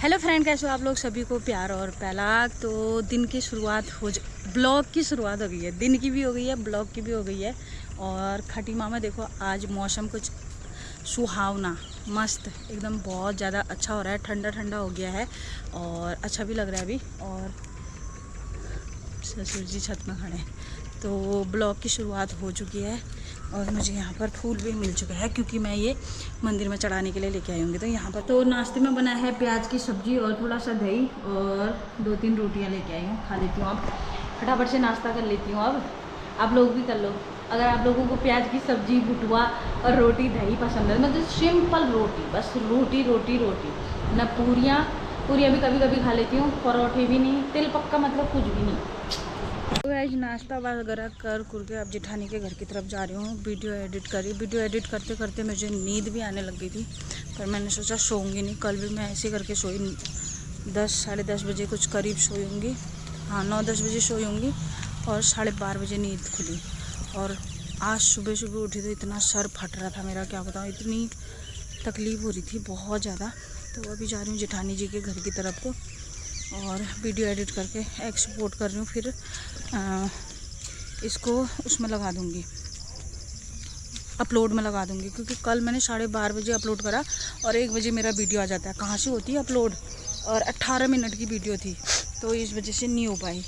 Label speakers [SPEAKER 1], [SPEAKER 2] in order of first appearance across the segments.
[SPEAKER 1] Hello friend, कैसे हो आप लोग? सभी को प्यार और पहला तो दिन की शुरुआत ब्लॉग की शुरुआत हो गई है। दिन की भी हो गई है, ब्लॉग की भी हो गई है। और खटीमा में देखो आज मौसम कुछ सुहावना मस्त एकदम बहुत ज़्यादा अच्छा हो रहा है। ठंडा ठंडा हो गया है और अच्छा भी लग रहा है अभी। और ससुर जी छत में खड़े हैं तो ब्लॉग की शुरुआत हो चुकी है। और मुझे यहाँ पर फूल भी मिल चुका है क्योंकि मैं ये मंदिर में चढ़ाने के लिए लेके आई हूँगी। तो यहाँ पर तो नाश्ते में बना है प्याज की सब्जी और थोड़ा सा दही और 2-3 रोटियाँ लेके आई हूँ। खा लेती हूँ, अब फटाफट से नाश्ता कर लेती हूँ। अब आप लोग भी कर लो। अगर आप लोगों को प्याज की सब्जी, भुटवा और रोटी दही पसंद है, मतलब सिंपल रोटी, बस रोटी रोटी रोटी, ना पूरियाँ भी कभी कभी खा लेती हूँ, परोठे भी नहीं, तेल पक्का मतलब कुछ भी नहीं। तो आज नाश्ता वगैरह कर के अब जेठानी के घर की तरफ जा रही हूँ। वीडियो एडिट करते करते मुझे नींद भी आने लग गई थी, पर मैंने सोचा सोऊंगी नहीं। कल भी मैं ऐसे करके सोई, 10-10:30 बजे कुछ करीब सोई होंगी। हाँ, 9-10 बजे सोई होंगी और 12:30 बजे नींद खुली। और आज सुबह उठी तो इतना सर फट रहा था मेरा, क्या बताऊँ, इतनी तकलीफ़ हो रही थी बहुत ज़्यादा। तो अभी जा रही हूँ जेठानी जी के घर की तरफ को और वीडियो एडिट करके एक्सपोर्ट कर रही हूँ। फिर इसको उसमें लगा दूँगी, अपलोड में लगा दूँगी, क्योंकि कल मैंने 12:30 बजे अपलोड करा और 1 बजे मेरा वीडियो आ जाता है। कहाँ से होती है अपलोड, और 18 मिनट की वीडियो थी तो इस वजह से नहीं हो पाई।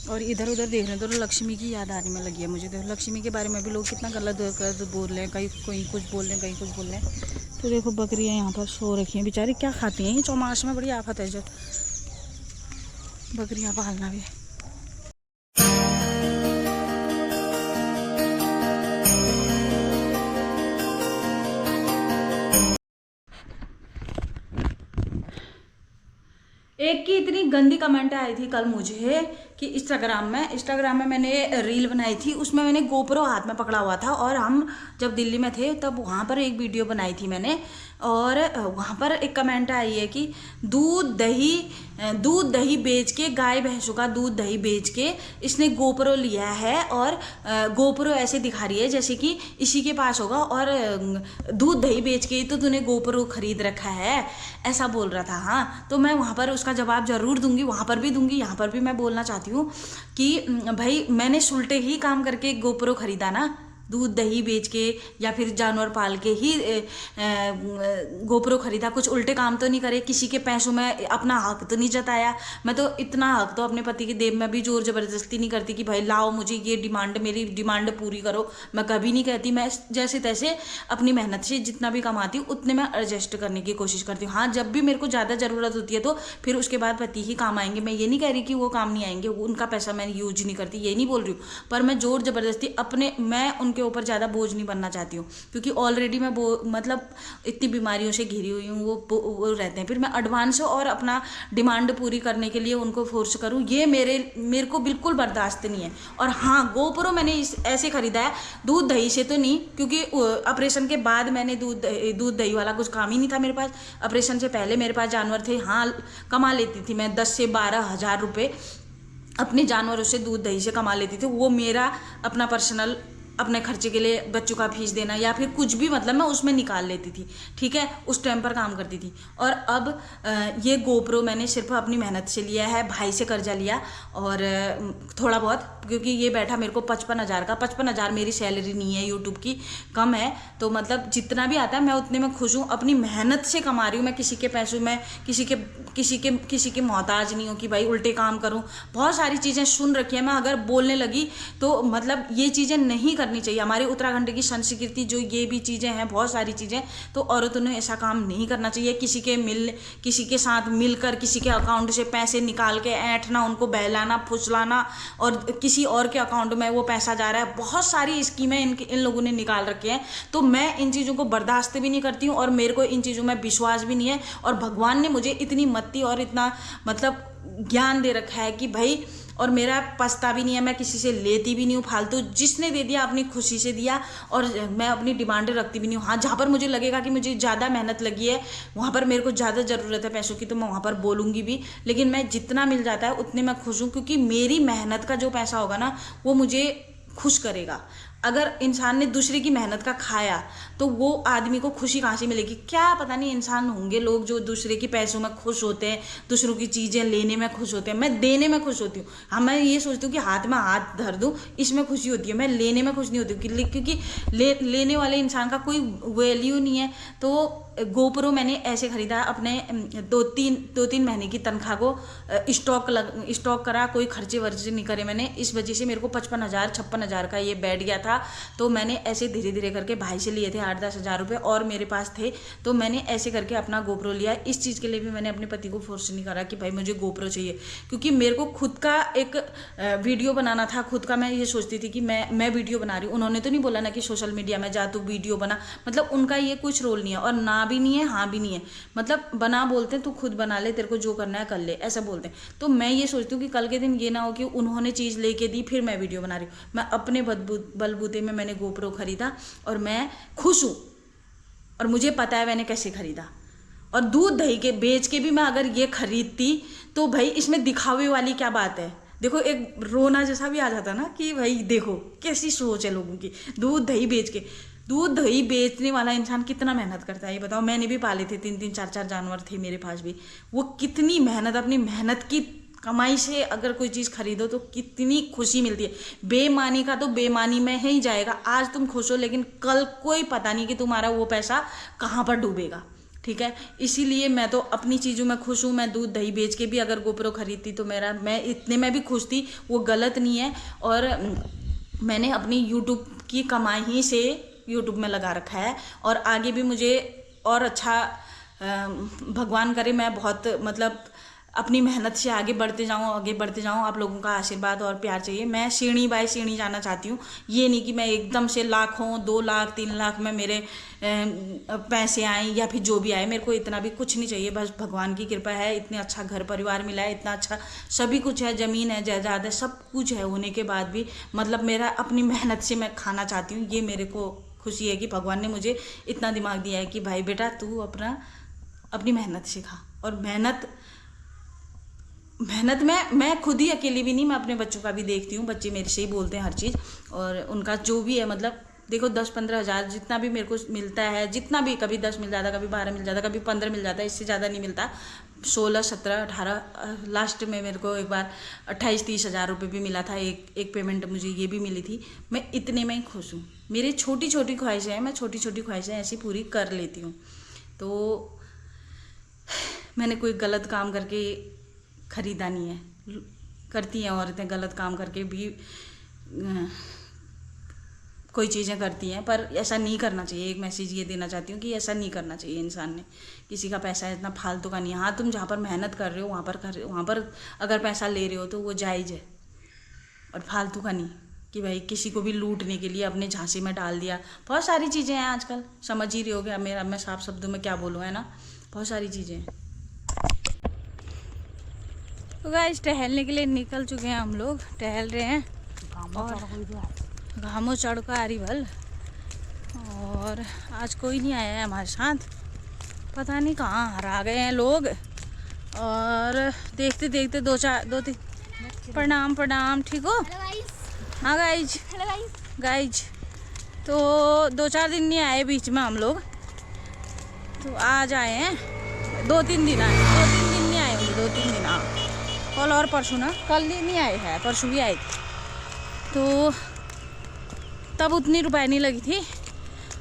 [SPEAKER 1] और इधर उधर देख रहे हैं तो लक्ष्मी की याद आने में लगी है मुझे। तो लक्ष्मी के बारे में भी लोग कितना गलत बोल रहे हैं, कहीं कुछ बोल रहे हैं, कहीं कुछ बोल रहे हैं। तो देखो बकरियाँ यहाँ पर सो रखी हैं, बेचारी क्या खाती हैं। ये चौमास में बड़ी आफत है जो बकरियाँ पालना भी। एक की इतनी गंदी कमेंट आई थी कल मुझे कि इंस्टाग्राम में मैंने रील बनाई थी, उसमें मैंने गोप्रो हाथ में पकड़ा हुआ था और हम जब दिल्ली में थे तब वहाँ पर एक वीडियो बनाई थी मैंने। और वहाँ पर एक कमेंट आई है कि दूध दही बेच के, गाय भैंसों का दूध दही बेच के इसने गोप्रो लिया है और गोप्रो ऐसे दिखा रही है जैसे कि इसी के पास होगा, और दूध दही बेच के तो तूने गोप्रो खरीद रखा है, ऐसा बोल रहा था। हाँ, तो मैं वहाँ पर उसका जवाब जरूर दूंगी, वहाँ पर भी दूंगी, यहाँ पर भी मैं बोलना चाहती हूँ कि भाई मैंने सुलटे ही काम करके गोप्रो खरीदा ना, दूध दही बेच के या फिर जानवर पाल के ही गोप्रो खरीदा। कुछ उल्टे काम तो नहीं करे, किसी के पैसों में अपना हक तो नहीं जताया। मैं तो इतना हक तो अपने पति के देव में भी जोर जबरदस्ती नहीं करती कि भाई लाओ मुझे ये डिमांड, मेरी डिमांड पूरी करो, मैं कभी नहीं कहती। मैं जैसे तैसे अपनी मेहनत से जितना भी कमाती हूँ उतने में एडजस्ट करने की कोशिश करती हूँ। हाँ, जब भी मेरे को ज़्यादा ज़रूरत होती है तो फिर उसके बाद पति ही काम आएंगे। मैं ये नहीं कह रही कि वो काम नहीं आएंगे, उनका पैसा मैं यूज नहीं करती, ये नहीं बोल रही हूँ, पर मैं जोर जबरदस्ती मैं उनके ऊपर ज़्यादा बोझ नहीं बनना चाहती हूँ, क्योंकि ऑलरेडी मैं मतलब इतनी बीमारियों से घिरी हुई हूँ, वो रहते हैं। फिर मैं एडवांस और अपना डिमांड पूरी करने के लिए उनको फोर्स करूँ, ये मेरे को बिल्कुल बर्दाश्त नहीं है। और हाँ, गोप्रो मैंने ऐसे खरीदा है, दूध दही से तो नहीं, क्योंकि ऑपरेशन के बाद मैंने दूध दही वाला कुछ काम ही नहीं था मेरे पास। ऑपरेशन से पहले मेरे पास जानवर थे, हाँ कमा लेती थी मैं 10 से 12 हज़ार रुपये अपने जानवरों से, दूध दही से कमा लेती थी। वो मेरा अपना पर्सनल, अपने खर्चे के लिए, बच्चों का फीस देना या फिर कुछ भी, मतलब मैं उसमें निकाल लेती थी, ठीक है, उस टाइम पर काम करती थी। और अब ये गोप्रो मैंने सिर्फ अपनी मेहनत से लिया है, भाई से कर्जा लिया और थोड़ा बहुत, क्योंकि ये बैठा मेरे को 55,000 का। 55,000 मेरी सैलरी नहीं है यूट्यूब की, कम है। तो मतलब जितना भी आता है मैं उतने में खुश हूँ, अपनी मेहनत से कमा रही हूँ। मैं किसी के पैसों में किसी के मोहताज नहीं हूँ कि भाई उल्टे काम करूँ। बहुत सारी चीज़ें सुन रखी है मैं, अगर बोलने लगी तो मतलब ये चीज़ें नहीं करनी चाहिए। हमारे उत्तराखंड की संस्कृति जो ये भी चीज़ें हैं, बहुत सारी चीज़ें, तो औरतों ने ऐसा काम नहीं करना चाहिए। किसी के साथ मिलकर किसी के अकाउंट से पैसे निकाल के ऐंठना, उनको बहलाना फुसलाना और किसी और के अकाउंट में वो पैसा जा रहा है। बहुत सारी स्कीमें इन लोगों ने निकाल रखी हैं। तो मैं इन चीज़ों को बर्दाश्त भी नहीं करती हूँ और मेरे को इन चीज़ों में विश्वास भी नहीं है। और भगवान ने मुझे इतनी मत्ती और इतना मतलब ज्ञान दे रखा है कि भाई, और मेरा पछता भी नहीं है, मैं किसी से लेती भी नहीं हूँ फालतू। जिसने दे दिया अपनी खुशी से दिया, और मैं अपनी डिमांड रखती भी नहीं हूँ। हाँ, जहाँ पर मुझे लगेगा कि मुझे ज़्यादा मेहनत लगी है, वहाँ पर मेरे को ज़्यादा ज़रूरत है पैसों की, तो मैं वहाँ पर बोलूँगी भी। लेकिन मैं जितना मिल जाता है उतने मैं खुश हूँ, क्योंकि मेरी मेहनत का जो पैसा होगा ना, वो मुझे खुश करेगा। अगर इंसान ने दूसरे की मेहनत का खाया तो वो आदमी को खुशी कहाँ से मिलेगी? क्या पता नहीं इंसान होंगे लोग जो दूसरे के पैसों में खुश होते हैं, दूसरों की चीज़ें लेने में खुश होते हैं। मैं देने में खुश होती हूँ। हाँ, मैं ये सोचती हूँ कि हाथ में हाथ धर दूँ, इसमें खुशी होती है। मैं लेने में खुश नहीं होती हूँ क्योंकि लेने वाले इंसान का कोई वैल्यू नहीं है। तो गोप्रो मैंने ऐसे खरीदा अपने 2-3 महीने की तनख्वाह को स्टॉक करा, कोई खर्चे वर्चे नहीं करे मैंने। इस वजह से मेरे को 55,000-56,000 का ये बैठ गया था। तो मैंने ऐसे धीरे धीरे करके भाई से लिए थे 8-10 हज़ार रुपये और मेरे पास थे, तो मैंने ऐसे करके अपना गोप्रो लिया। इस चीज़ के लिए भी मैंने अपने पति को फोर्स नहीं करा कि भाई मुझे गोप्रो चाहिए, क्योंकि मेरे को खुद का एक वीडियो बनाना था। खुद का मैं ये सोचती थी कि मैं वीडियो बना रही हूँ। उन्होंने तो नहीं बोला ना कि सोशल मीडिया में जा तू वीडियो बना, मतलब उनका ये कुछ रोल नहीं है, और ना भी नहीं है हाँ भी नहीं है। मतलब बना बोलते हैं तू खुद बना ले, तेरे को जो करना है कर ले, ऐसा बोलते हैं। तो मैं ये सोचती हूँ कि कल के दिन ये ना हो कि उन्होंने चीज़ लेके दी फिर मैं वीडियो बना रही हूँ। मैं अपने बलबूते में मैंने गोप्रो खरीदा और मैं खुश हूँ, और मुझे पता है मैंने कैसे खरीदा। और दूध दही के बेच के भी मैं अगर ये खरीदती तो भाई इसमें दिखावे वाली क्या बात है? देखो एक रोना जैसा भी आ जाता ना कि भाई देखो कैसी सोच है लोगों की। दूध दही बेचने वाला इंसान कितना मेहनत करता है ये बताओ। मैंने भी पाले थे 3-3 4-4 जानवर थे मेरे पास भी। वो कितनी मेहनत, अपनी मेहनत की कमाई से अगर कोई चीज़ खरीदो तो कितनी खुशी मिलती है। बेईमानी का तो बेईमानी में ही जाएगा। आज तुम खुश हो लेकिन कल कोई पता नहीं कि तुम्हारा वो पैसा कहाँ पर डूबेगा, ठीक है। इसीलिए मैं तो अपनी चीज़ों में खुश हूँ। मैं दूध दही बेच के भी अगर गोप्रो खरीदती तो मैं इतने में भी खुश थी, वो गलत नहीं है। और मैंने अपनी यूट्यूब की कमाई ही से यूट्यूब में लगा रखा है, और आगे भी मुझे और अच्छा भगवान करे मैं बहुत मतलब अपनी मेहनत से आगे बढ़ते जाऊँ। आप लोगों का आशीर्वाद और प्यार चाहिए। मैं सीढ़ी बाय सीढ़ी जाना चाहती हूँ। ये नहीं कि मैं एकदम से लाखों 2 लाख 3 लाख में मेरे पैसे आए या फिर जो भी आए, मेरे को इतना भी कुछ नहीं चाहिए। बस भगवान की कृपा है, इतना अच्छा घर परिवार मिला है, इतना अच्छा सभी कुछ है, ज़मीन है, जायदाद है, सब कुछ है होने के बाद भी मतलब मेरा अपनी मेहनत से मैं खाना चाहती हूँ। ये मेरे को खुशी है कि भगवान ने मुझे इतना दिमाग दिया है कि भाई बेटा तू अपनी मेहनत से खा। और मेहनत में मैं खुद ही अकेली भी नहीं, मैं अपने बच्चों का भी देखती हूँ। बच्चे मेरे से ही बोलते हैं हर चीज़, और उनका जो भी है मतलब देखो 10-15 हज़ार जितना भी मेरे को मिलता है, जितना भी कभी 10 मिल जाता, कभी 12 मिल जाता, कभी 15 मिल जाता, इससे ज़्यादा नहीं मिलता। 16, 17, 18 लास्ट में मेरे को एक बार 28-30 हज़ार रुपये भी मिला था। एक पेमेंट मुझे ये भी मिली थी। मैं इतने में ही खुश हूँ। मेरी छोटी छोटी ख्वाहिशें हैं, मैं छोटी छोटी ख्वाहिशें ऐसी पूरी कर लेती हूँ। तो मैंने कोई गलत काम करके खरीदा नहीं है। करती हैं औरतें गलत काम करके भी कोई चीज़ें करती हैं, पर ऐसा नहीं करना चाहिए। एक मैसेज ये देना चाहती हूँ कि ऐसा नहीं करना चाहिए। इंसान ने किसी का पैसा इतना फालतू का नहीं है। हाँ, तुम जहाँ पर मेहनत कर रहे हो वहाँ पर अगर पैसा ले रहे हो तो वो जायज़ है, और फालतू का नहीं कि भाई किसी को भी लूटने के लिए अपने झांसे में डाल दिया। बहुत सारी चीज़ें हैं आजकल, समझ ही रहे हो गया मैं साफ शब्दों में क्या बोलूँ, है ना। बहुत सारी चीज़ें हैं। तो गाइस टहलने के लिए निकल चुके हैं हम लोग, टहल रहे हैं और घामो चढ़ का आ रही भल। और आज कोई नहीं आया है हमारे साथ, पता नहीं कहाँ हरा गए हैं लोग। और देखते देखते 2-3 प्रणाम, ठीक हो? हाँ गाइज तो 2-4 दिन नहीं आए बीच में हम लोग, तो आज आए हैं। 2-3 दिन आए, 2-3 दिन नहीं आए होंगे, 2-3 दिन। हाँ, कल और परसों ना, कल नहीं आए हैं, परसों भी आए थे। तो तब उतनी रुपए नहीं लगी थी,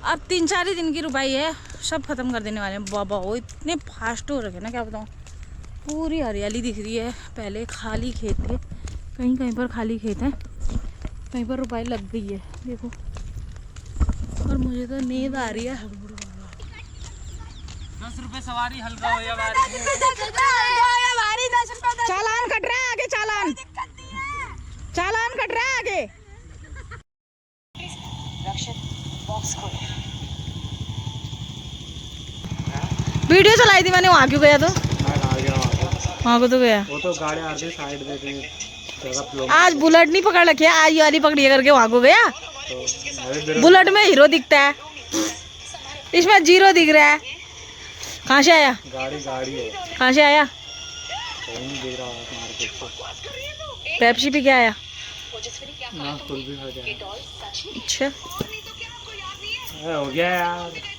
[SPEAKER 1] अब 3-4 ही दिन की रुपए है, सब खत्म कर देने वाले हैं। बाबा वो इतने फास्ट हो रखे ना, क्या बताऊँ। पूरी हरियाली दिख रही है। पहले खाली खेत थे, कहीं कहीं पर खाली खेत है, कहीं पर रुपए लग गई है देखो। और मुझे तो नींद आ रही है।
[SPEAKER 2] 10 रुपए सवारी हल्का हो या
[SPEAKER 1] चालान कट रहा है आगे, चालान कट रहा है आगे। वीडियो चलाई थी मैंने, वहाँ क्यों गया? तो वहाँ को तो गया,
[SPEAKER 2] वो तो गाड़ी आगे साइड में थी।
[SPEAKER 1] आज बुलेट नहीं पकड़ रखी है, आज ये वाली पकड़ी करके वहाँ को गया।
[SPEAKER 2] तो
[SPEAKER 1] बुलेट में हीरो दिखता है, इसमें जीरो दिख रहा है। कहाँ से आया?
[SPEAKER 2] गाड़ी है।
[SPEAKER 1] कहाँ से आया?
[SPEAKER 2] कहीं नहीं दिख रहा मार्केट से।
[SPEAKER 1] पेप्सी पी के आया?
[SPEAKER 2] ना फुल भी हो जाए।
[SPEAKER 1] अच्छा
[SPEAKER 2] हो गया यार।